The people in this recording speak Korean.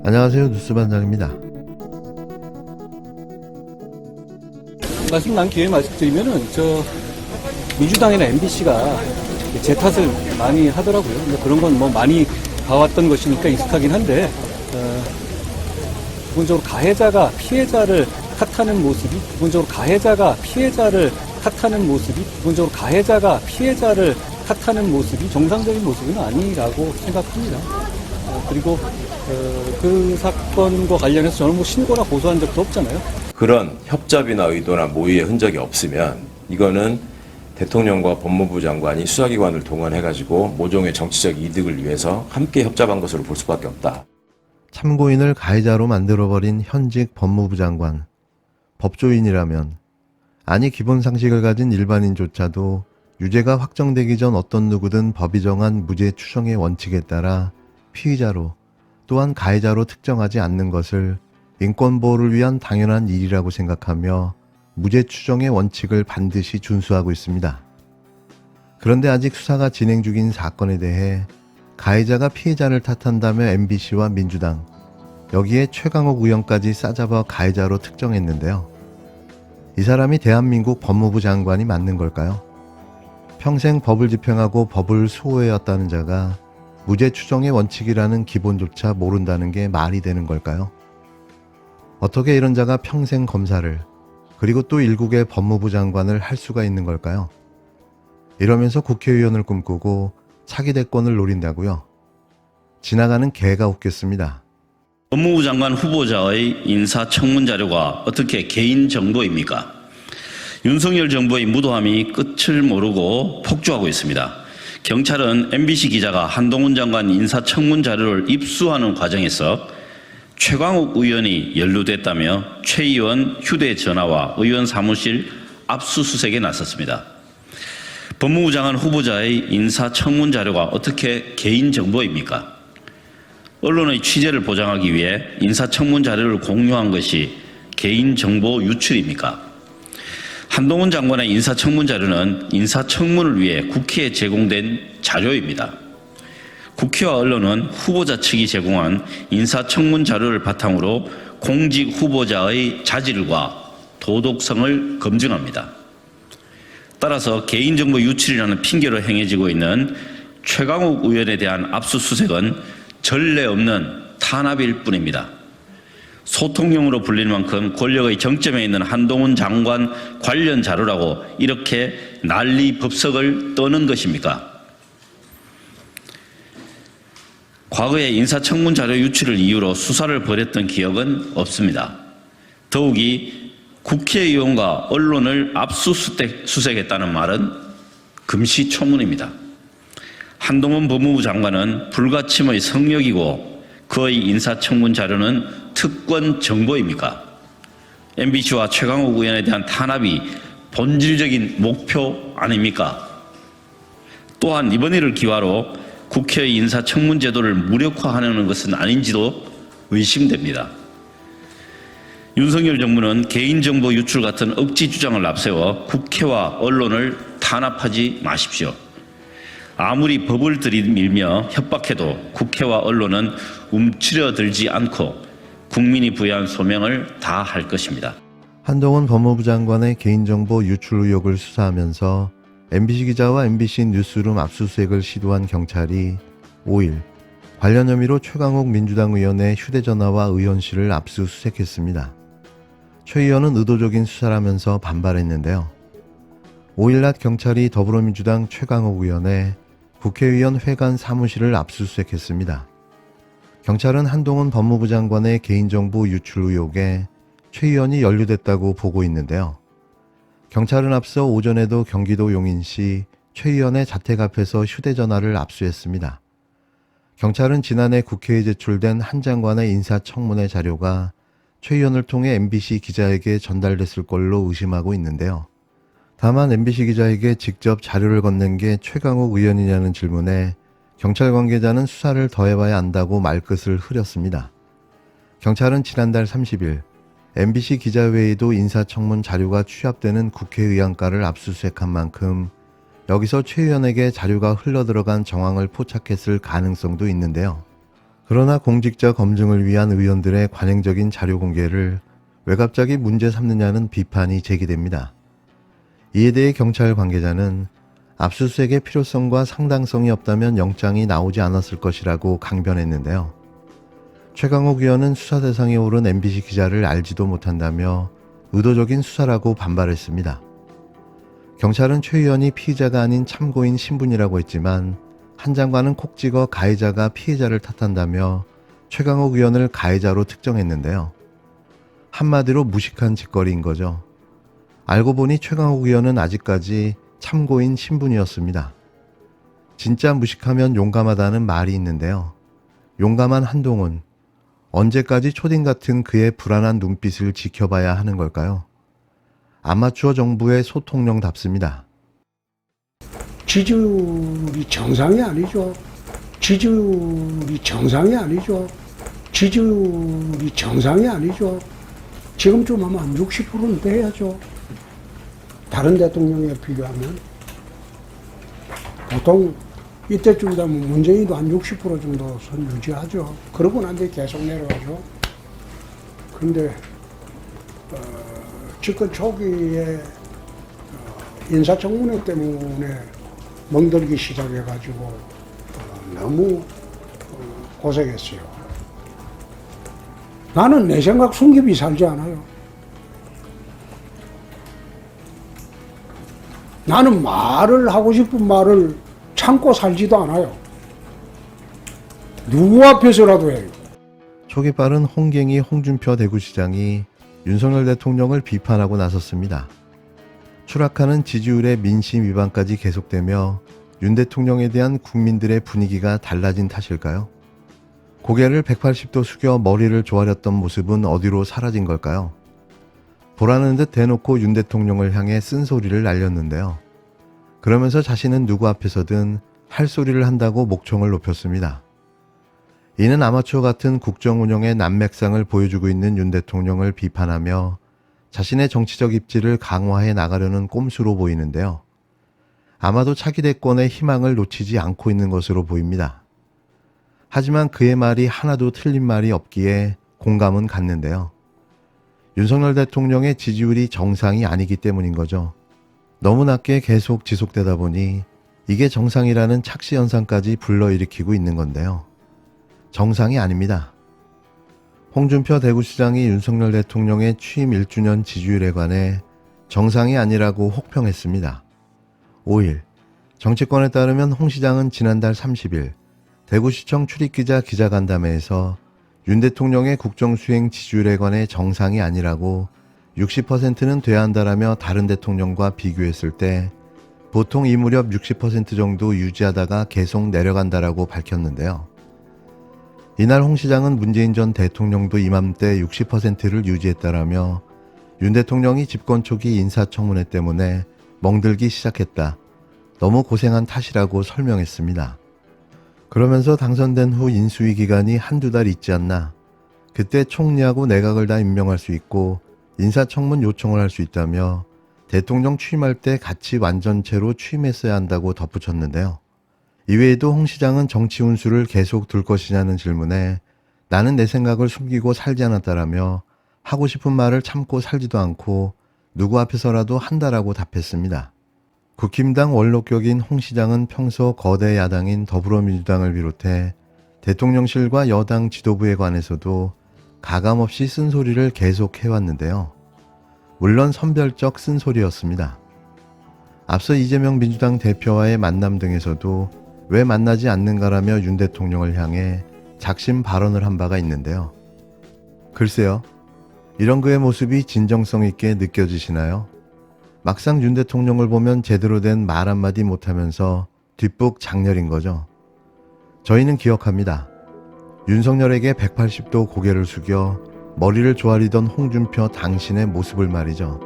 안녕하세요. 뉴스반장입니다. 말씀 난 기회에 말씀드리면은 민주당이나 MBC가 제 탓을 많이 하더라고요. 근데 그런 건 뭐 많이 봐왔던 것이니까 익숙하긴 한데 기본적으로 가해자가 피해자를 탓하는 모습이 정상적인 모습은 아니라고 생각합니다. 그리고 그 사건과 관련해서 저는 뭐 신고나 고소한 적도 없잖아요. 그런 협잡이나 의도나 모의의 흔적이 없으면 이거는 대통령과 법무부 장관이 수사기관을 동원해가지고 모종의 정치적 이득을 위해서 함께 협잡한 것으로 볼 수밖에 없다. 참고인을 가해자로 만들어버린 현직 법무부 장관. 법조인이라면, 아니 기본 상식을 가진 일반인조차도 유죄가 확정되기 전 어떤 누구든 법이 정한 무죄 추정의 원칙에 따라 피의자로 또한 가해자로 특정하지 않는 것을 인권보호를 위한 당연한 일이라고 생각하며 무죄 추정의 원칙을 반드시 준수하고 있습니다. 그런데 아직 수사가 진행 중인 사건에 대해 가해자가 피해자를 탓한다며 MBC와 민주당, 여기에 최강욱 의원까지 싸잡아 가해자로 특정했는데요. 이 사람이 대한민국 법무부 장관이 맞는 걸까요? 평생 법을 집행하고 법을 수호해왔다는 자가 무죄 추정의 원칙이라는 기본조차 모른다는 게 말이 되는 걸까요? 어떻게 이런 자가 평생 검사를, 그리고 또 일국의 법무부 장관을 할 수가 있는 걸까요? 이러면서 국회의원을 꿈꾸고 차기 대권을 노린다고요? 지나가는 개가 웃겠습니다. 법무부 장관 후보자의 인사청문 자료가 어떻게 개인정보입니까? 윤석열 정부의 무도함이 끝을 모르고 폭주하고 있습니다. 경찰은 MBC 기자가 한동훈 장관 인사청문 자료를 입수하는 과정에서 최광욱 의원이 연루됐다며 최 의원 휴대전화와 의원 사무실 압수수색에 나섰습니다. 법무부 장관 후보자의 인사청문 자료가 어떻게 개인정보입니까? 언론의 취재를 보장하기 위해 인사청문 자료를 공유한 것이 개인정보 유출입니까? 한동훈 장관의 인사청문 자료는 인사청문을 위해 국회에 제공된 자료입니다. 국회와 언론은 후보자 측이 제공한 인사청문 자료를 바탕으로 공직 후보자의 자질과 도덕성을 검증합니다. 따라서 개인정보 유출이라는 핑계로 행해지고 있는 최강욱 의원에 대한 압수수색은 전례 없는 탄압일 뿐입니다. 소통용으로 불리는 만큼 권력의 정점에 있는 한동훈 장관 관련 자료라고 이렇게 난리법석을 떠는 것입니까? 과거에 인사청문 자료 유출을 이유로 수사를 벌였던 기억은 없습니다. 더욱이 국회의원과 언론을 압수수색했다는 말은 금시초문입니다. 한동훈 법무부 장관은 불가침의 성역이고 그의 인사청문 자료는 특권 정보입니까? MBC와 최강욱 의원에 대한 탄압이 본질적인 목표 아닙니까? 또한 이번 일을 기화로 국회의 인사청문 제도를 무력화하려는 것은 아닌지도 의심됩니다. 윤석열 정부는 개인정보 유출 같은 억지 주장을 앞세워 국회와 언론을 탄압하지 마십시오. 아무리 법을 들이밀며 협박해도 국회와 언론은 움츠려들지 않고 국민이 부여한 소명을 다할 것입니다. 한동훈 법무부 장관의 개인정보 유출 의혹을 수사하면서 MBC 기자와 MBC 뉴스룸 압수수색을 시도한 경찰이 5일 관련 혐의로 최강욱 민주당 의원의 휴대전화와 의원실을 압수수색했습니다. 최 의원은 의도적인 수사라면서 반발했는데요. 5일 낮 경찰이 더불어민주당 최강욱 의원의 국회의원 회관 사무실을 압수수색했습니다. 경찰은 한동훈 법무부 장관의 개인정보 유출 의혹에 최 의원이 연루됐다고 보고 있는데요. 경찰은 앞서 오전에도 경기도 용인시 최 의원의 자택 앞에서 휴대전화를 압수했습니다. 경찰은 지난해 국회에 제출된 한 장관의 인사청문회 자료가 최 의원을 통해 MBC 기자에게 전달됐을 걸로 의심하고 있는데요. 다만 MBC 기자에게 직접 자료를 건넨 게 최강욱 의원이냐는 질문에 경찰 관계자는 수사를 더 해봐야 안다고 말끝을 흐렸습니다. 경찰은 지난달 30일 MBC 기자회의도 인사청문 자료가 취합되는 국회의안가를 압수수색한 만큼 여기서 최 의원에게 자료가 흘러들어간 정황을 포착했을 가능성도 있는데요. 그러나 공직자 검증을 위한 의원들의 관행적인 자료 공개를 왜 갑자기 문제 삼느냐는 비판이 제기됩니다. 이에 대해 경찰 관계자는 압수수색의 필요성과 상당성이 없다면 영장이 나오지 않았을 것이라고 강변했는데요. 최강욱 의원은 수사 대상에 오른 MBC 기자를 알지도 못한다며 의도적인 수사라고 반발했습니다. 경찰은 최 의원이 피의자가 아닌 참고인 신분이라고 했지만 한 장관은 콕 찍어 가해자가 피해자를 탓한다며 최강욱 의원을 가해자로 특정했는데요. 한마디로 무식한 짓거리인 거죠. 알고 보니 최강욱 의원은 아직까지 참고인 신분이었습니다. 진짜 무식하면 용감하다는 말이 있는데요. 용감한 한동훈, 언제까지 초딩 같은 그의 불안한 눈빛을 지켜봐야 하는 걸까요? 아마추어 정부의 소통령답습니다. 지지율이 정상이 아니죠. 지지율이 정상이 아니죠. 지지율이 정상이 아니죠. 지금쯤 하면 60%는 돼야죠. 다른 대통령에 비교하면. 보통 이때쯤 되면 문재인도 한 60% 정도 선 유지하죠. 그러고 난 뒤에 계속 내려가죠. 근데 집권 초기에 인사청문회 때문에 멍들기 시작해가지고 너무 고생했어요. 나는 내 생각 숨기비 살지 않아요. 나는 말을 하고 싶은 말을 참고 살지도 않아요. 누구 앞에서라도 해요. 촉이 빠른 홍갱이 홍준표 대구시장이 윤석열 대통령을 비판하고 나섰습니다. 추락하는 지지율의 민심 위반까지 계속되며 윤 대통령에 대한 국민들의 분위기가 달라진 탓일까요? 고개를 180도 숙여 머리를 조아렸던 모습은 어디로 사라진 걸까요? 보라는 듯 대놓고 윤 대통령을 향해 쓴소리를 날렸는데요. 그러면서 자신은 누구 앞에서든 할 소리를 한다고 목청을 높였습니다. 이는 아마추어 같은 국정 운영의 난맥상을 보여주고 있는 윤 대통령을 비판하며 자신의 정치적 입지를 강화해 나가려는 꼼수로 보이는데요. 아마도 차기 대권의 희망을 놓치지 않고 있는 것으로 보입니다. 하지만 그의 말이 하나도 틀린 말이 없기에 공감은 갔는데요. 윤석열 대통령의 지지율이 정상이 아니기 때문인 거죠. 너무 낮게 계속 지속되다 보니 이게 정상이라는 착시 현상까지 불러일으키고 있는 건데요. 정상이 아닙니다. 홍준표 대구시장이 윤석열 대통령의 취임 1주년 지지율에 관해 정상이 아니라고 혹평했습니다. 5일, 정치권에 따르면 홍 시장은 지난달 30일 대구시청 출입기자 기자간담회에서 윤 대통령의 국정수행 지지율에 관해 정상이 아니라고 60%는 돼야 한다라며 다른 대통령과 비교했을 때 보통 이 무렵 60% 정도 유지하다가 계속 내려간다라고 밝혔는데요. 이날 홍 시장은 문재인 전 대통령도 이맘때 60%를 유지했다라며 윤 대통령이 집권 초기 인사청문회 때문에 멍들기 시작했다. 너무 고생한 탓이라고 설명했습니다. 그러면서 당선된 후 인수위 기간이 한두 달 있지 않나. 그때 총리하고 내각을 다 임명할 수 있고 인사청문 요청을 할 수 있다며 대통령 취임할 때 같이 완전체로 취임했어야 한다고 덧붙였는데요. 이외에도 홍 시장은 정치 운수를 계속 둘 것이냐는 질문에 나는 내 생각을 숨기고 살지 않았다라며 하고 싶은 말을 참고 살지도 않고 누구 앞에서라도 한다라고 답했습니다. 국힘당 원로격인 홍 시장은 평소 거대 야당인 더불어민주당을 비롯해 대통령실과 여당 지도부에 관해서도 가감없이 쓴소리를 계속 해왔는데요. 물론 선별적 쓴소리였습니다. 앞서 이재명 민주당 대표와의 만남 등에서도 왜 만나지 않는가라며 윤 대통령을 향해 작심 발언을 한 바가 있는데요. 글쎄요, 이런 그의 모습이 진정성 있게 느껴지시나요? 막상 윤 대통령을 보면 제대로 된 말 한마디 못하면서 뒷북 장렬인 거죠. 저희는 기억합니다. 윤석열에게 180도 고개를 숙여 머리를 조아리던 홍준표 당신의 모습을 말이죠.